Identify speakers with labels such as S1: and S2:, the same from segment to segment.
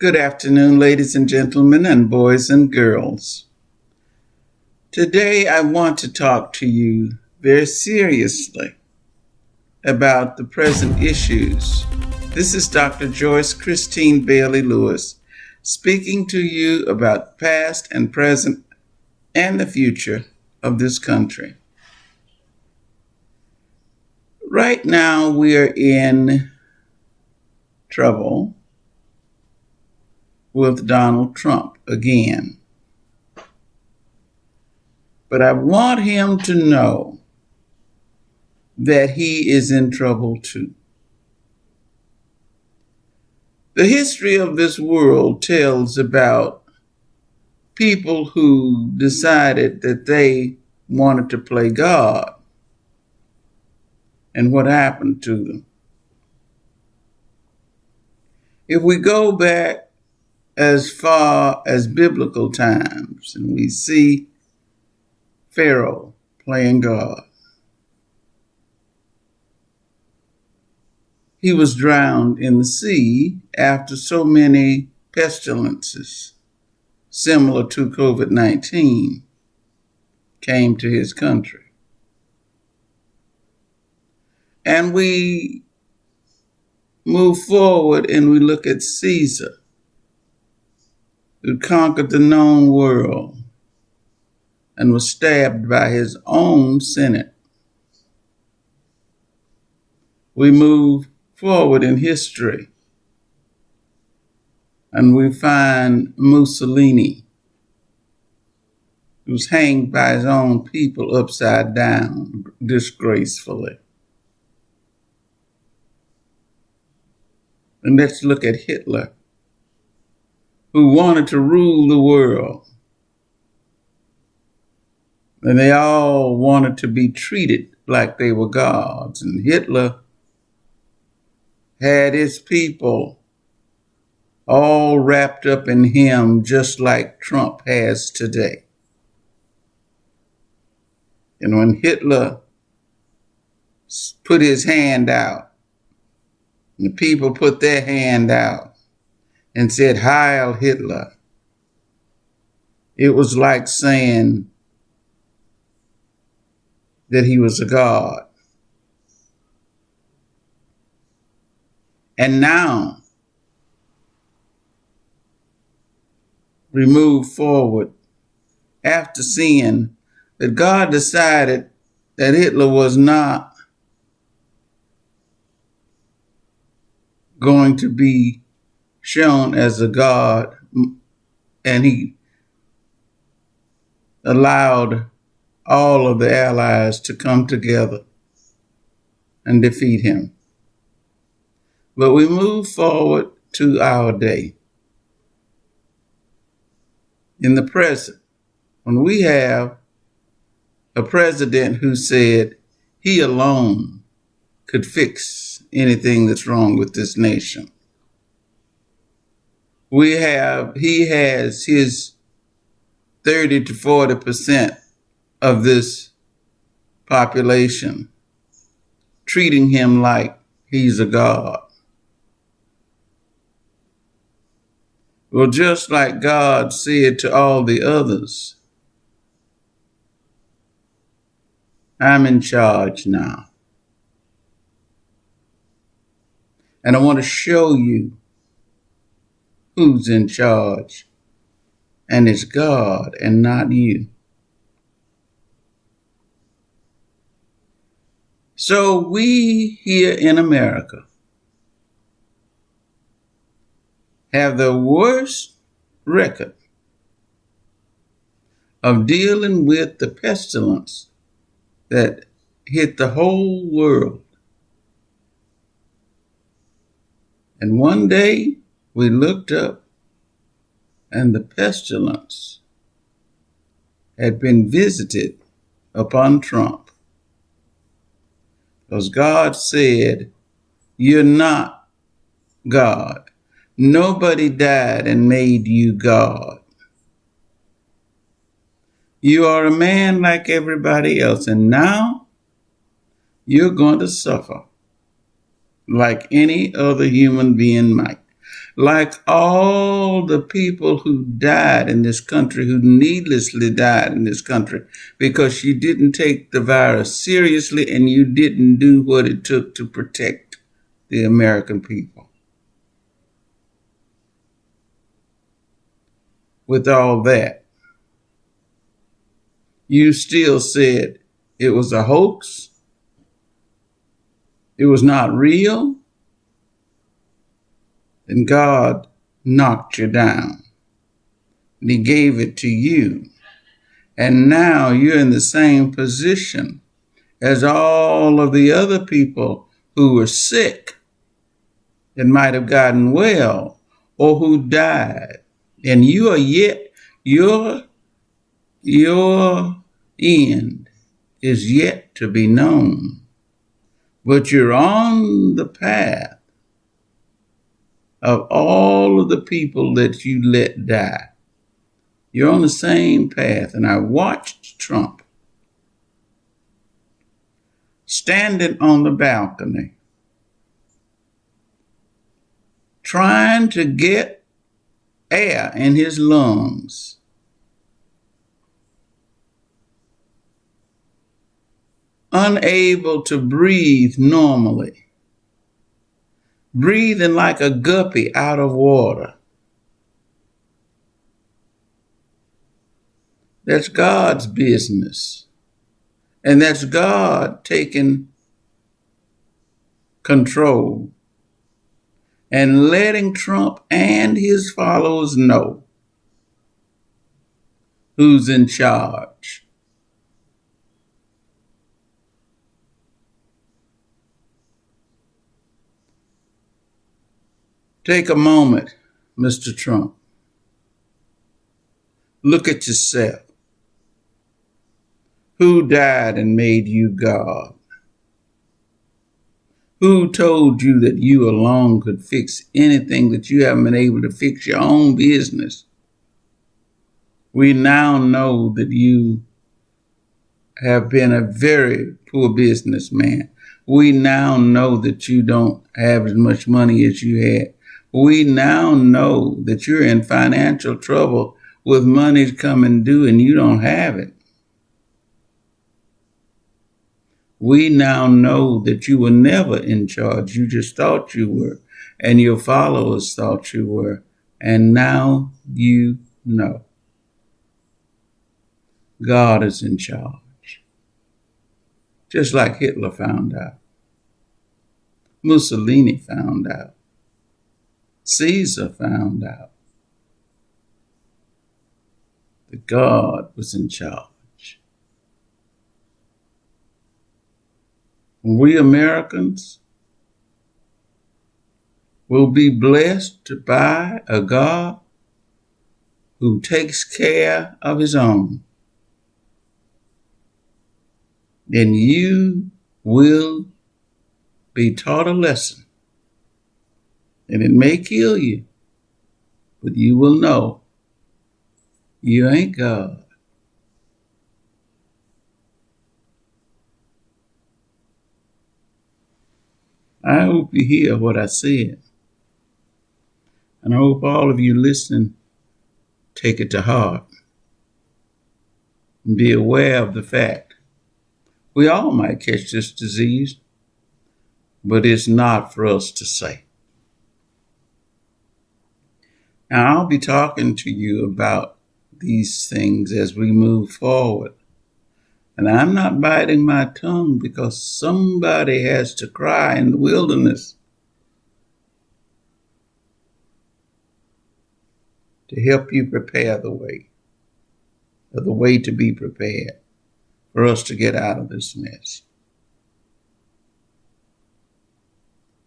S1: Good afternoon, ladies and gentlemen, and boys and girls. Today I want to talk to you very seriously about the present issues. This is Dr. Joice Christine Bailey Lewis speaking to you about past and present and the future of this country. Right now we are in trouble with Donald Trump again. But I want him to know that he is in trouble too. The history of this world tells about people who decided that they wanted to play God and what happened to them. If we go back as far as biblical times and we see Pharaoh playing God, he was drowned in the sea after so many pestilences, similar to COVID-19, came to his country. And we move forward and we look at Caesar, who conquered the known world and was stabbed by his own Senate. We move forward in history and we find Mussolini, who's hanged by his own people upside down disgracefully. And let's look at Hitler, who wanted to rule the world. And they all wanted to be treated like they were gods. And Hitler had his people all wrapped up in him, just like Trump has today. And when Hitler put his hand out, the people put their hand out and said, "Heil Hitler," it was like saying that he was a god. And now we move forward after seeing that God decided that Hitler was not going to be shown as a god, and he allowed all of the allies to come together and defeat him. But we move forward to our day. In the present, when we have a president who said he alone could fix anything that's wrong with this nation. He has his 30 to 40% of this population treating him like he's a god. Well, just like God said to all the others, I'm in charge now. And I want to show you who's in charge. And it's God and not you. So we here in America have the worst record of dealing with the pestilence that hit the whole world. And one day we looked up and the pestilence had been visited upon Trump. Because God said, "You're not God. Nobody died and made you God. You are a man like everybody else, and now you're going to suffer like any other human being might." like all the people who died in this country, who needlessly died in this country because you didn't take the virus seriously and you didn't do what it took to protect the American people. With all that, you still said it was a hoax, it was not real, and God knocked you down. And He gave it to you. And now you're in the same position as all of the other people who were sick and might have gotten well or who died. And you are yet, your end is yet to be known. But you're on the path of all of the people that you let die. You're on the same path. And I watched Trump standing on the balcony, trying to get air in his lungs. Unable to breathe normally, breathing like a guppy out of water. That's God's business. And that's God taking control and letting Trump and his followers know who's in charge. Take a moment, Mr. Trump. Look at yourself. Who died and made you God? Who told you that you alone could fix anything, that you haven't been able to fix your own business? We now know that you have been a very poor businessman. We now know that you don't have as much money as you had. We now know that you're in financial trouble with money coming due and you don't have it. We now know that you were never in charge. You just thought you were, and your followers thought you were, and now you know. God is in charge. Just like Hitler found out. Mussolini found out. Caesar found out that God was in charge. We Americans will be blessed by a God who takes care of his own. Then you will be taught a lesson. And it may kill you, but you will know you ain't God. I hope you hear what I said. And I hope all of you listening take it to heart and be aware of the fact we all might catch this disease, but it's not for us to say. Now, I'll be talking to you about these things as we move forward. And I'm not biting my tongue because somebody has to cry in the wilderness to help you prepare the way, or the way to be prepared for us to get out of this mess.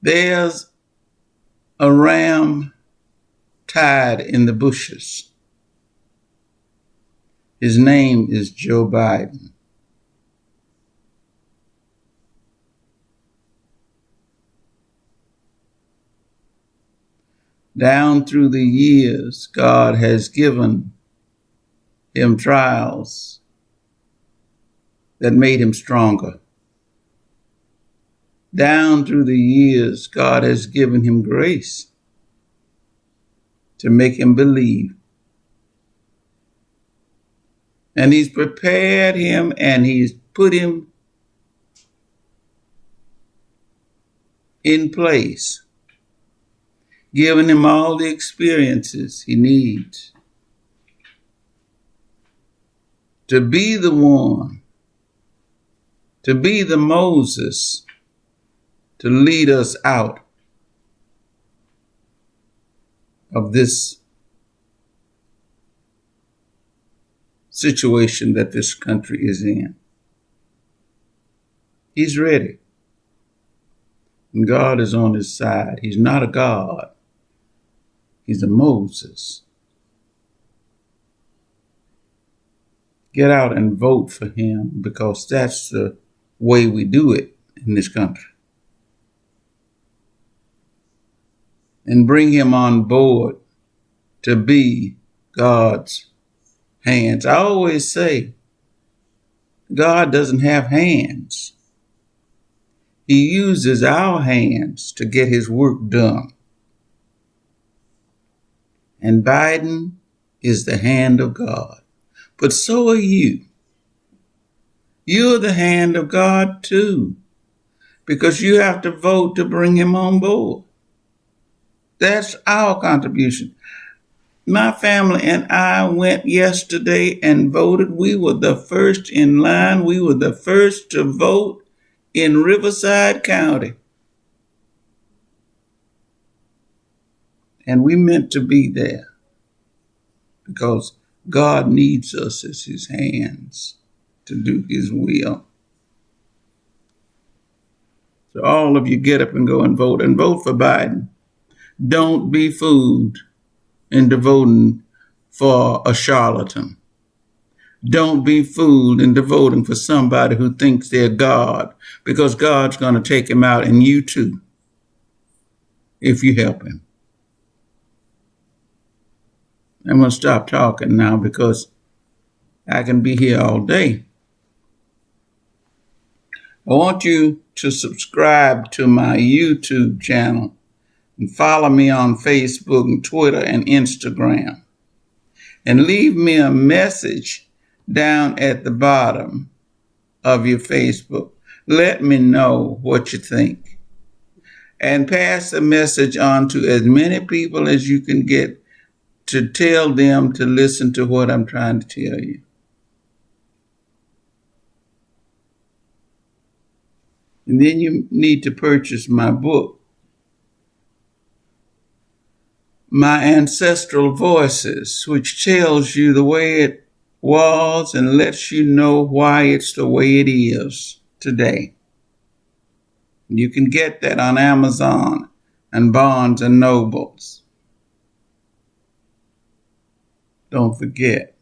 S1: There's a ram tied in the bushes. His name is Joe Biden. Down through the years, God has given him trials that made him stronger. Down through the years, God has given him grace to make him believe. And he's prepared him and he's put him in place, giving him all the experiences he needs to be the one, to be the Moses, to lead us out of this situation that this country is in. He's ready. And God is on his side. He's not a God. He's a Moses. Get out and vote for him, because that's the way we do it in this country. And bring him on board to be God's hands. I always say, God doesn't have hands. He uses our hands to get his work done. And Biden is the hand of God. But so are you. You're the hand of God too, because you have to vote to bring him on board. That's our contribution. My family and I went yesterday and voted. We were the first in line. We were the first to vote in Riverside County. And we meant to be there because God needs us as his hands to do his will. So all of you get up and go and vote for Biden. Don't be fooled into voting for a charlatan. Don't be fooled into voting for somebody who thinks they're God, because God's going to take him out, and you too, if you help him. I'm going to stop talking now because I can be here all day. I want you to subscribe to my YouTube channel and follow me on Facebook and Twitter and Instagram. And leave me a message down at the bottom of your Facebook. Let me know what you think. And pass the message on to as many people as you can get to tell them to listen to what I'm trying to tell you. And then you need to purchase my book, My Ancestral Voices, which tells you the way it was and lets you know why it's the way it is today. You can get that on Amazon and Barnes and Nobles. Don't forget,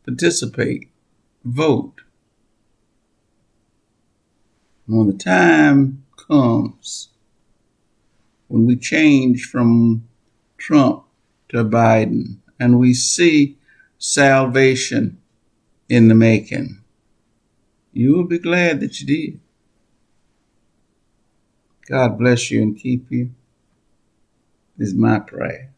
S1: participate, vote. When the time comes when we change from Trump to Biden and we see salvation in the making, you will be glad that you did. God bless you and keep you is my prayer.